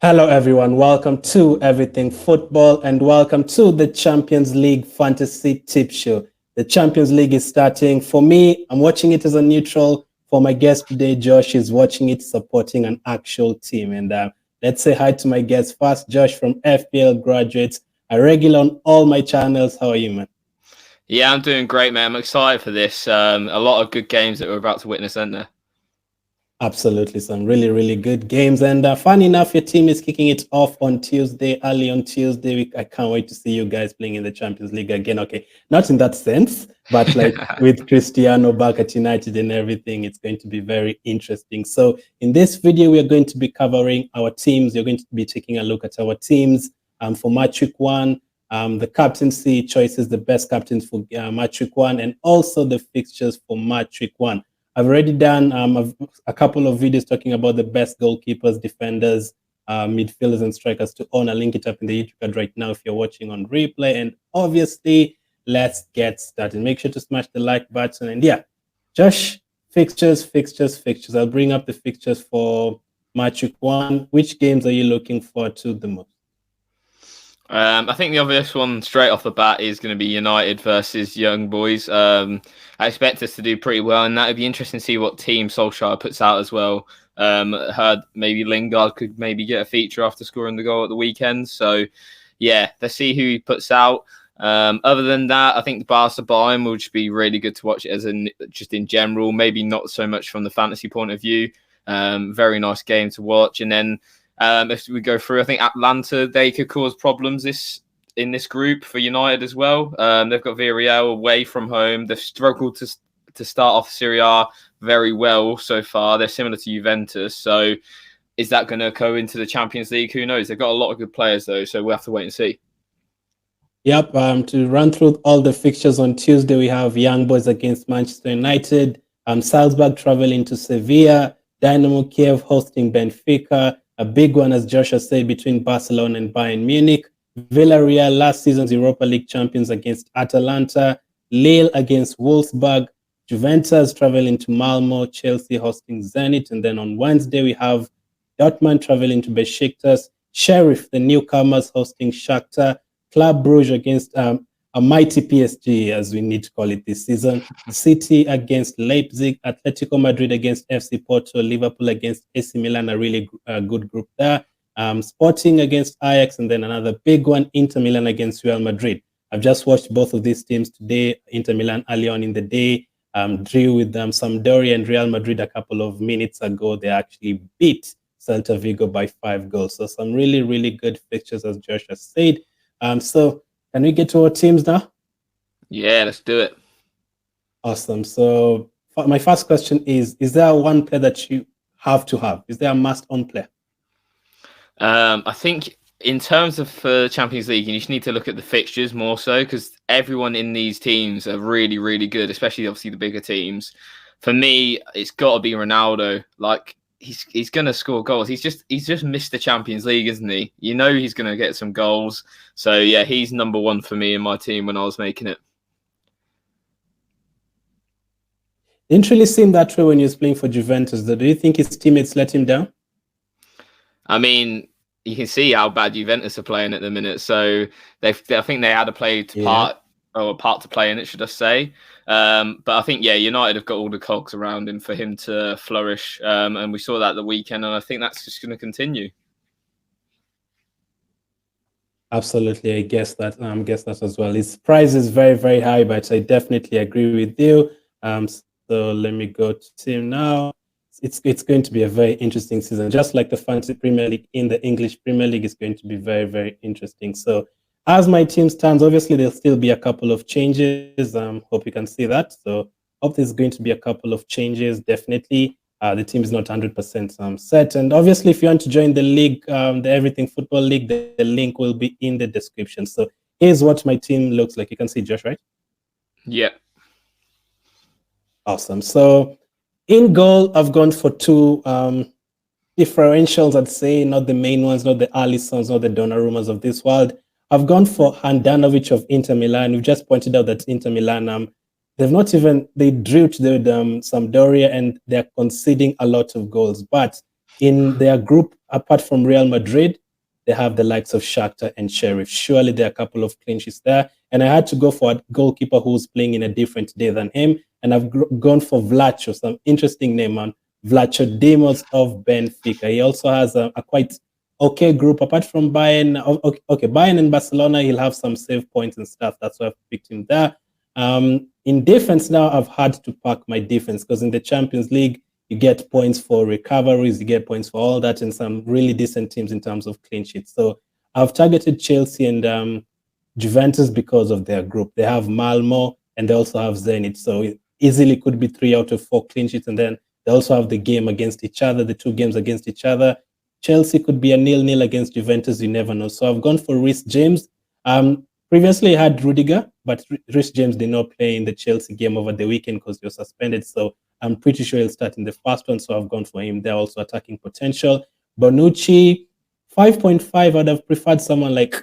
Hello, everyone. Welcome to Everything Football and welcome to the Champions League Fantasy Tip Show. The Champions League is starting. For me, I'm watching it as a neutral. For my guest today, Josh is watching it supporting an actual team. And let's say hi to my guest first, Josh from FPL Graduates, a regular on all my channels. How are you, man? Yeah, I'm doing great, man. I'm excited for this. A lot of good games that we're about to witness, aren't there? Absolutely, some really, really good games. And funny enough, your team is kicking it off on Tuesday, early on Tuesday. I can't wait to see you guys playing in the Champions League again. Okay, not in that sense, but like with Cristiano back at United and everything, it's going to be very interesting. So in this video, we are going to be covering our teams. You're going to be taking a look at our teams for match week 1, the captaincy choices, the best captains for match week 1, and also the fixtures for match week 1. I've already done a couple of videos talking about the best goalkeepers, defenders, midfielders, and strikers to own. I'll link it up in the YouTube card right now if you're watching on replay. And obviously, let's get started. Make sure to smash the like button. And yeah, Josh, fixtures. I'll bring up the fixtures for match week 1. Which games are you looking forward to the most? I think the obvious one straight off the bat is going to be United versus Young Boys. I expect us to do pretty well, and that would be interesting to see what team Solskjaer puts out as well. Heard maybe Lingard could maybe get a feature after scoring the goal at the weekend. So, yeah, let's see who he puts out. Other than that, I think the Barca Bayern will just be really good to watch just in general. Maybe not so much from the fantasy point of view. Very nice game to watch, and then. If we go through, I think Atalanta, they could cause problems in this group for United as well. They've got Villarreal away from home. They've struggled to start off Serie A very well so far. They're similar to Juventus. So is that going to go into the Champions League? Who knows? They've got a lot of good players, though, so we'll have to wait and see. Yep, to run through all the fixtures on Tuesday, we have Young Boys against Manchester United, Salzburg traveling to Sevilla, Dynamo KIEV hosting Benfica, a big one, as Joshua said, between Barcelona and Bayern Munich. Villarreal, last season's Europa League champions, against Atalanta. Lille against Wolfsburg. Juventus traveling to Malmo. Chelsea hosting Zenit. And then on Wednesday, we have Dortmund traveling to Besiktas. Sheriff, the newcomers, hosting Shakhtar. Club Brugge against a mighty PSG, as we need to call it this season. City against Leipzig, Atletico Madrid against FC Porto, Liverpool against AC Milan, a really good group there. Sporting against AJAX, and then another big one, Inter Milan against Real Madrid. I've just watched both of these teams today. Inter Milan early on in the day drew with Sampdoria, and Real Madrid a couple of minutes ago. They actually beat Celta Vigo by 5 goals. So some really, really good fixtures, as Josh has said. So can we get to our teams now? Yeah, let's do it. Awesome. So my first question is there one player that you have to have? Is there a must-own player? I think in terms of Champions League, you just need to look at the fixtures more so, because everyone in these teams are really, really good, especially obviously the bigger teams. For me, it's got to be Ronaldo. Like, he's going to score goals. He's just missed the Champions League, isn't he? You know he's going to get some goals. So, yeah, he's number one for me in my team when I was making it. Didn't really seem that way when he was playing for Juventus, though. Do you think his teammates let him down? I mean, you can see how bad Juventus are playing at the minute. So I think they had a part to play in it, should I say. But I think, yeah, United have got all the cogs around him for him to flourish. And we saw that the weekend, and I think that's just going to continue. Absolutely, I guess that as well. His price is very, very high, but I definitely agree with you. So let me go to team now. It's going to be a very interesting season, just like the Fantasy Premier League in the English Premier League is going to be very, very interesting. So as my team stands, obviously there'll still be a couple of changes. Hope you can see that. So hope there's going to be a couple of changes. Definitely, the team is not 100% set. And obviously, if you want to join the league, the Everything Football League, the link will be in the description. So here's what my team looks like. You can see Josh, right? Yeah. Awesome. So in goal, I've gone for 2 differentials, I'd say, not the main ones, not the Alissons, not the Donnarummas of this world. I've gone for Handanovic of Inter Milan. We've just pointed out that Inter Milan, they drew to the Sampdoria, and they're conceding a lot of goals. But in their group, apart from Real Madrid, they have the likes of Shakhtar and Sheriff. Surely there are a couple of clean sheets there. And I had to go for a goalkeeper who's playing in a different day than him. And I've gone for Vlacho, some interesting name, man. Vlacho Demos of Benfica. He also has a quite okay group. Apart from Bayern, okay, Bayern and Barcelona, he'll have some save points and stuff. That's why I've picked him there. In defense now, I've had to pack my defense because in the Champions League, you get points for recoveries, you get points for all that, and some really decent teams in terms of clean sheets. So I've targeted Chelsea and Juventus because of their group. They have Malmo and they also have Zenit. So it easily could be 3 out of 4 clean sheets. And then they also have the game against each other, the 2 games against each other. Chelsea could be a 0-0 against Juventus. You never know. So I've gone for Reece James. Previously, I had Rudiger, but Reece James did not play in the Chelsea game over the weekend because he was suspended. So I'm pretty sure he'll start in the first one. So I've gone for him. They're also attacking potential. Bonucci, 5.5. I'd have preferred someone like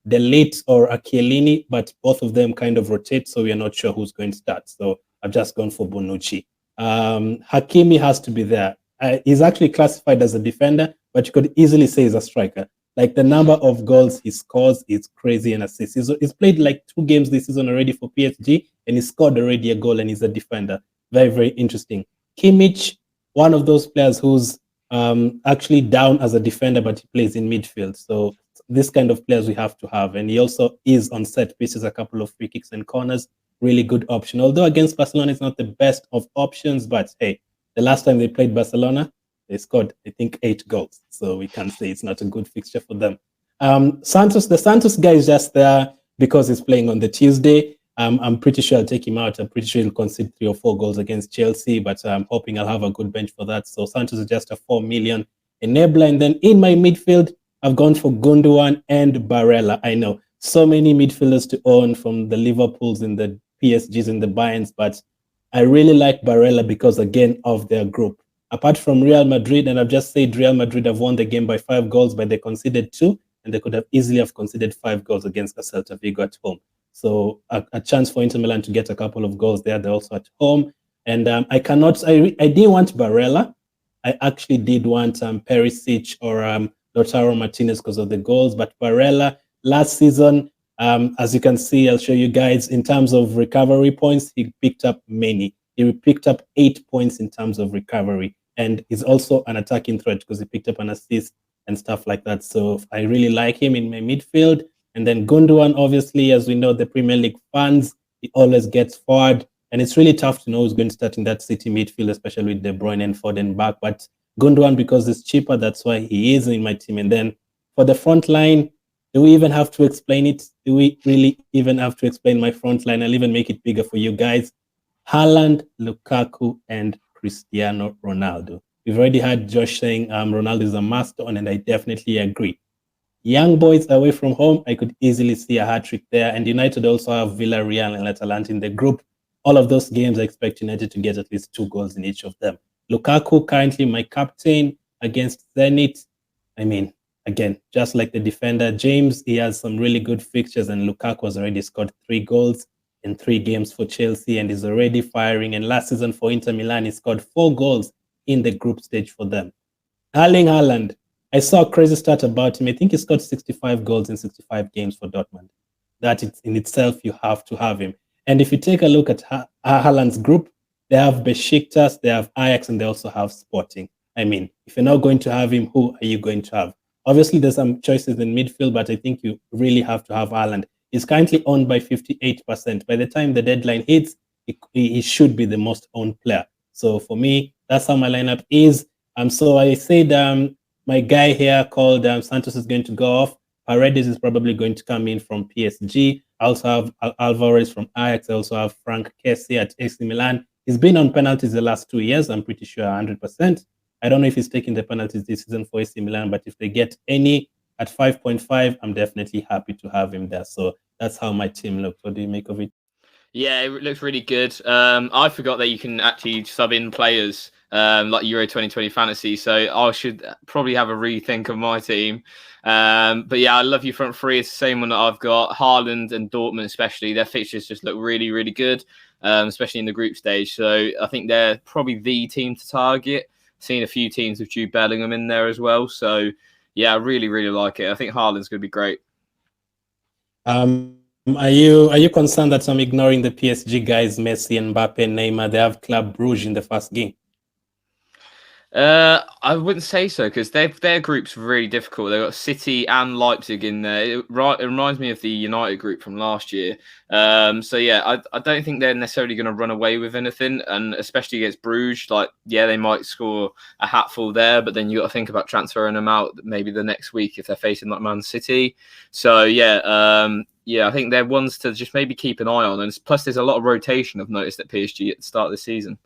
De Ligt or Chiellini, but both of them kind of rotate. So we are not sure who's going to start. So I've just gone for Bonucci. Hakimi has to be there. He's actually classified as a defender, but you could easily say he's a striker. Like the number of goals he scores is crazy and assists. He's played like 2 games this season already for PSG, and he scored already a goal, and he's a defender. Very, very interesting. Kimmich, one of those players who's actually down as a defender, but he plays in midfield. So this kind of players we have to have. And he also is on set pieces, a couple of free kicks and corners. Really good option. Although against Barcelona, it's not the best of options, but hey, the last time they played Barcelona, they scored, I think, 8 goals. So we can say it's not a good fixture for them. Santos, the Santos guy is just there because he's playing on the Tuesday. I'm pretty sure I'll take him out. I'm pretty sure he'll concede 3 or 4 goals against Chelsea, but I'm hoping I'll have a good bench for that. So Santos is just a 4 million enabler. And then in my midfield, I've gone for Gundogan and Barella. I know so many midfielders to own from the Liverpools and the PSGs and the Bayerns, but I really like Barella because, again, of their group. Apart from Real Madrid, and I've just said Real Madrid have won the game by 5 goals, but they conceded 2, and they could have easily have conceded 5 goals against Celta Vigo at home. So a chance for Inter Milan to get a couple of goals there. They're also at home. And I didn't want Barella. I actually did want Perisic or Lautaro Martinez because of the goals. But Barella, last season, as you can see, I'll show you guys, in terms of recovery points, he picked up many. He picked up 8 points in terms of recovery. And he's also an attacking threat because he picked up an assist and stuff like that. So I really like him in my midfield. And then Gundogan, obviously, as we know, the Premier League fans, he always gets forward. And it's really tough to know who's going to start in that City midfield, especially with De Bruyne and Foden back. But Gundogan, because it's cheaper, that's why he is in my team. And then for the front line, do we even have to explain it? Do we really even have to explain my front line? I'll even make it bigger for you guys. Haaland, Lukaku, and Cristiano Ronaldo. We've already had Josh saying Ronaldo is a master, and I definitely agree. Young boys away from home, I could easily see a hat-trick there. And United also have Villarreal and Atalanta in the group. All of those games, I expect United to get at least 2 goals in each of them. Lukaku, currently my captain against Zenit. I mean, again, just like the defender, James, he has some really good fixtures, and Lukaku has already scored 3 goals in 3 games for Chelsea and is already firing. And last season for Inter Milan, he scored 4 goals in the group stage for them. Erling Haaland, I saw a crazy stat about him. I think he scored 65 goals in 65 games for Dortmund. That in itself, you have to have him. And if you take a look at Haaland's group, they have Besiktas, they have Ajax, and they also have Sporting. I mean, if you're not going to have him, who are you going to have? Obviously, there's some choices in midfield, but I think you really have to have Haaland. He's currently owned by 58%. By the time the deadline hits, he should be the most owned player. So for me, that's how my lineup is. So I said my guy here called Santos is going to go off. Paredes is probably going to come in from PSG. I also have Alvarez from Ajax. I also have Frank Kessie at AC Milan. He's been on penalties the last 2 years. I'm pretty sure 100%. I don't know if he's taking the penalties this season for AC Milan, but if they get any at 5.5, I'm definitely happy to have him there. So that's how my team looks. What do you make of it? Yeah, it looks really good. I forgot that you can actually sub in players like Euro 2020 Fantasy, so I should probably have a rethink of my team. But yeah, I love your front three. It's the same one that I've got. Haaland and Dortmund especially, their fixtures just look really, really good, especially in the group stage. So I think they're probably the team to target. Seen a few teams with Jude Bellingham in there as well. So, yeah, I really, really like it. I think Haaland's going to be great. Are you concerned that I'm ignoring the PSG guys, Messi, Mbappe, Neymar? They have Club Brugge in the first game. I wouldn't say so, because their group's really difficult. They've got City and Leipzig in there. It reminds me of the United group from last year. So yeah, I don't think they're necessarily going to run away with anything, and especially against Bruges. Like, yeah, they might score a hatful there, but then you got to think about transferring them out maybe the next week if they're facing like Man City. So yeah, I think they're ones to just maybe keep an eye on. And plus, there's a lot of rotation I've noticed at PSG at the start of the season.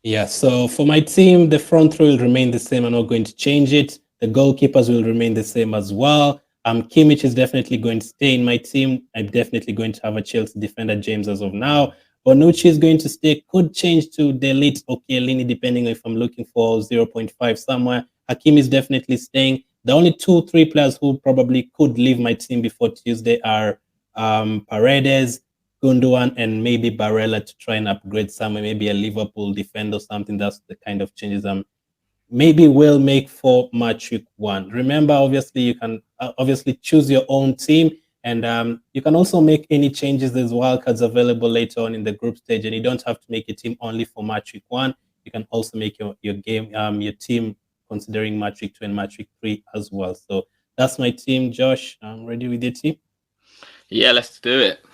Yeah, so for my team, the front three will remain the same. I'm not going to change it. The goalkeepers will remain the same as well. Kimmich is definitely going to stay in my team. I'm definitely going to have a Chelsea defender, James, as of now. Bonucci is going to stay. Could change to Delete or Chiellini, depending if I'm looking for 0.5 somewhere. Hakim is definitely staying. The only 2-3 players who probably could leave my team before Tuesday are Paredes, Gundogan, and maybe Barella to try and upgrade somewhere, maybe a Liverpool defender or something. That's the kind of changes I'm maybe will make for match week 1. Remember, obviously, you can obviously choose your own team, and you can also make any changes. There's wildcards available later on in the group stage, and you don't have to make a team only for match week 1. You can also make your your team considering match week 2 and match week 3 as well. So that's my team. Josh, I'm ready with your team. Yeah, let's do it.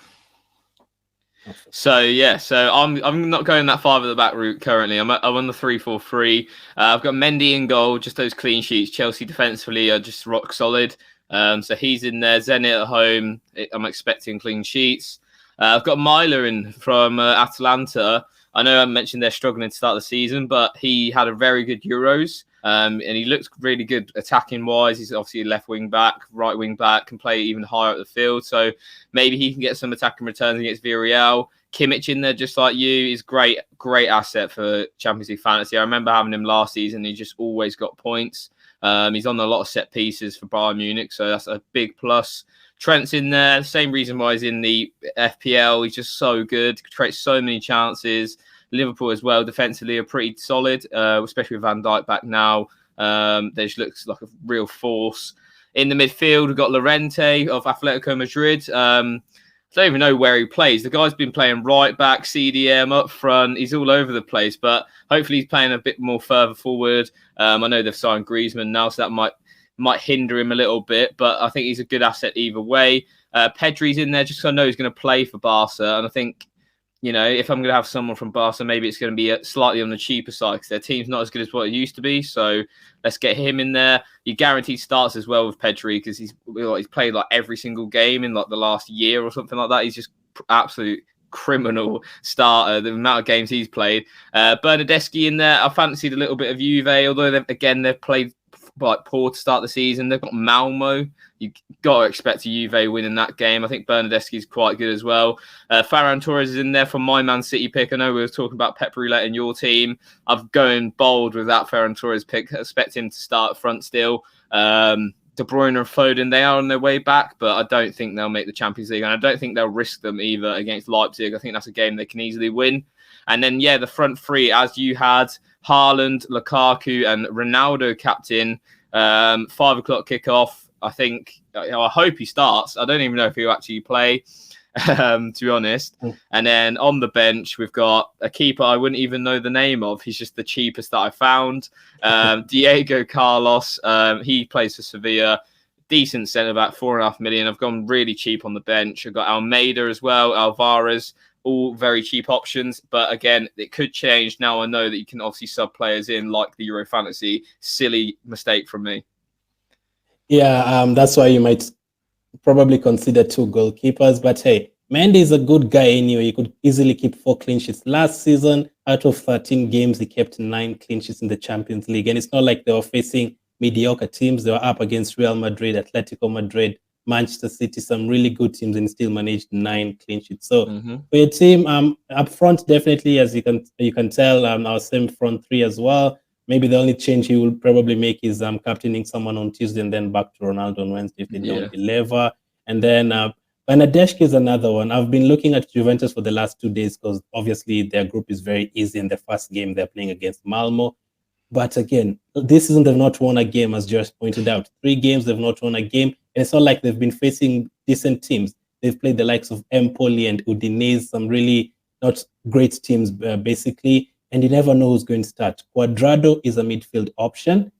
So yeah, so I'm not going that far at the back route currently. I'm on the 3-4-3. I've got Mendy in goal, just those clean sheets. Chelsea defensively are just rock solid. So he's in there. Zenit at home. I'm expecting clean sheets. I've got Myler in from Atalanta. I know I mentioned they're struggling to start the season, but he had a very good Euros. And he looked really good attacking wise. He's obviously a left wing back, right wing back, can play even higher up the field. So maybe he can get some attacking returns against Villarreal. Kimmich in there, just like you, is great asset for Champions League fantasy. I remember having him last season. He just always got points. He's on a lot of set pieces for Bayern Munich, so that's a big plus. Trent's in there. Same reason why he's in the FPL. He's just so good. Creates so many chances. Liverpool as well, defensively, are pretty solid, especially with Van Dijk back now. They just looks like a real force. In the midfield, we've got Llorente of Atletico Madrid. I don't even know where he plays. The guy's been playing right back, CDM, up front. He's all over the place, but hopefully he's playing a bit more further forward. I know they've signed Griezmann now, so that might hinder him a little bit, but I think he's a good asset either way. Pedri's in there just because I know he's going to play for Barca, and I think, you know, if I'm going to have someone from Barca, maybe it's going to be slightly on the cheaper side because their team's not as good as what it used to be. So let's get him in there. He guaranteed starts as well with Pedri because he's played like every single game in like the last year or something like that. He's just absolute criminal starter, the amount of games he's played. Bernardeschi in there. I fancied a little bit of Juve, although they've played like poor to start the season. They've got Malmo. You got to expect a Juve win in that game. I think Bernardeschi is quite good as well. Ferran Torres is in there from my Man City pick. I know we were talking about Pep Roulette in your team. I'm going bold with that Ferran Torres pick. I expect him to start front still. De Bruyne and Foden, they are on their way back, but I don't think they'll make the Champions League, and I don't think they'll risk them either against Leipzig. I think that's a game they can easily win. And then, yeah, the front three, as you had, Haaland, Lukaku, and Ronaldo captain. 5 o'clock kickoff. I hope he starts. I don't even know if he'll actually play, to be honest. And then on the bench, we've got a keeper I wouldn't even know the name of. He's just the cheapest that I found. Diego Carlos. He plays for Sevilla. Decent centre back, 4.5 million. I've gone really cheap on the bench. I've got Almeida as well, Alvarez. All very cheap options, but again, it could change. Now I know that you can obviously sub players in like the Euro Fantasy. Silly mistake from me. Yeah, that's why you might probably consider 2 goalkeepers. But hey, Mendy is a good guy anyway. He could easily keep 4 clean sheets. Last season, out of 13 games, he kept 9 clean sheets in the Champions League. And it's not like they were facing mediocre teams. They were up against Real Madrid, Atletico Madrid, Manchester City, some really good teams, and still managed 9 clean sheets. So for your team, up front, definitely, as you can tell, our same front three as well. Maybe the only change he will probably make is captaining someone on Tuesday and then back to Ronaldo on Wednesday if they don't deliver. And then Bernardeschi is another one. I've been looking at Juventus for the last 2 days because obviously their group is very easy. In the first game, they're playing against Malmo. But again, this season they've not won a game, as Josh pointed out. 3 games they've not won a game, and it's not like they've been facing decent teams. They've played the likes of Empoli and Udinese, some really not great teams, basically, and you never know who's going to start. Cuadrado is a midfield option,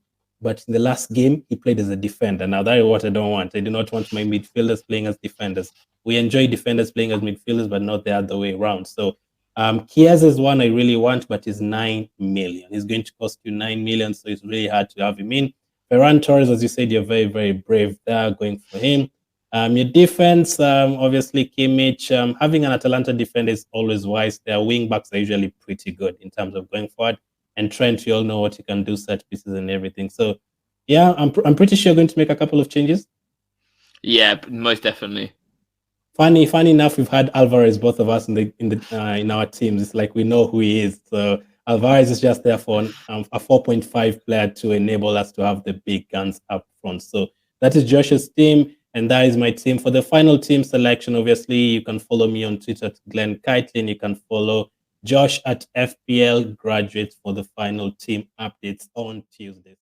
but in the last game, he played as a defender. Now, that is what I don't want. I do not want my midfielders playing as defenders. We enjoy defenders playing as midfielders, but not the other way around. So Chiesa is one I really want, but he's 9 million. He's going to cost you 9 million, so it's really hard to have him in. Ferran Torres, as you said, you're very, very brave there going for him. Your defense, obviously, Kimmich. Having an Atalanta defender is always wise. Their wing backs are usually pretty good in terms of going forward. And Trent, you all know what he can do, set pieces and everything. So, yeah, I'm pretty sure going to make a couple of changes. Yeah, most definitely. Funny enough, we've had Alvarez, both of us in our teams. It's like we know who he is. So Alvarez is just there for a 4.5 player to enable us to have the big guns up front. So that is Josh's team, and that is my team. For the final team selection, obviously, you can follow me on Twitter at Glenn Keitlin. You can follow Josh at FPL Graduates for the final team updates on Tuesday.